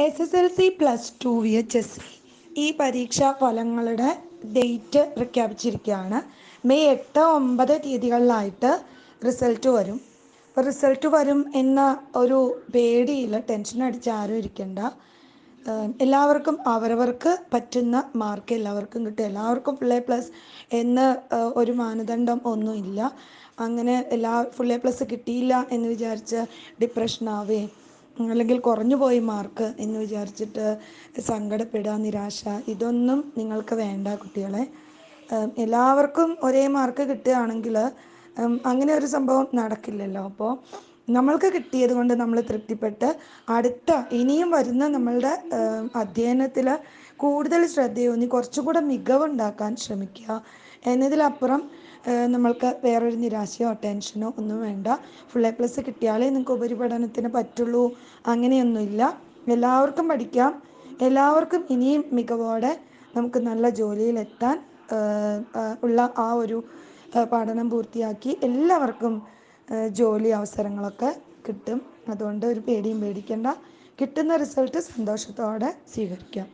SSLC +2 VHSE ഈ പരീക്ഷാ ഫലങ്ങളുടെ ഡേറ്റ് പ്രഖ്യാപിച്ചിരിക്കുകയാണ്. മെയ് 8, 9 തീയതികളിലായിട്ട് റിസൾട്ട് വരും. അപ്പോൾ റിസൾട്ട് വരും എന്ന ഒരു പേടിയിൽ ടെൻഷൻ അടിച്ച് ആരും ഇരിക്കണ്ട. എല്ലാവർക്കും അവരവർക്ക് പറ്റുന്ന മാർക്ക് എല്ലാവർക്കും കിട്ടും. എല്ലാവർക്കും ഫുൾ A+ എന്ന് ഒരു മാനദണ്ഡം ഒന്നുമില്ല. അങ്ങനെ ഫുൾ A+ കിട്ടിയില്ല എന്ന് വിചാരിച്ച് ഡിപ്രഷനാവുകയും അല്ലെങ്കിൽ കുറഞ്ഞു പോയി മാർക്ക് എന്ന് വിചാരിച്ചിട്ട് സങ്കടപ്പെടുക, നിരാശ, ഇതൊന്നും നിങ്ങൾക്ക് വേണ്ട കുട്ടികളെ. എല്ലാവർക്കും ഒരേ മാർക്ക് കിട്ടുകയാണെങ്കിൽ അങ്ങനെ ഒരു സംഭവം നടക്കില്ലല്ലോ. അപ്പോൾ നമ്മൾക്ക് കിട്ടിയത് കൊണ്ട് നമ്മൾ തൃപ്തിപ്പെട്ട് ഇനിയും വരുന്ന നമ്മളുടെ അധ്യയനത്തിൽ കൂടുതൽ ശ്രദ്ധയൂന്നി കുറച്ചുകൂടെ മികവുണ്ടാക്കാൻ ശ്രമിക്കുക. എന്നതിലപ്പുറം നമ്മൾക്ക് വേറൊരു നിരാശയോ ടെൻഷനോ ഒന്നും വേണ്ട. ഫുൾ A+ കിട്ടിയാലേ നിങ്ങൾക്ക് ഉപരിപഠനത്തിന് പറ്റുള്ളൂ അങ്ങനെയൊന്നുമില്ല. എല്ലാവർക്കും പഠിക്കാം. എല്ലാവർക്കും ഇനിയും മികവോടെ നമുക്ക് നല്ല ജോലിയിലെത്താൻ ഉള്ള ആ ഒരു പഠനം പൂർത്തിയാക്കി എല്ലാവർക്കും ജോലി അവസരങ്ങളൊക്കെ കിട്ടും. അതുകൊണ്ട് ഒരു പേടിയും പേടിക്കേണ്ട. കിട്ടുന്ന റിസൾട്ട് സന്തോഷത്തോടെ സ്വീകരിക്കാം.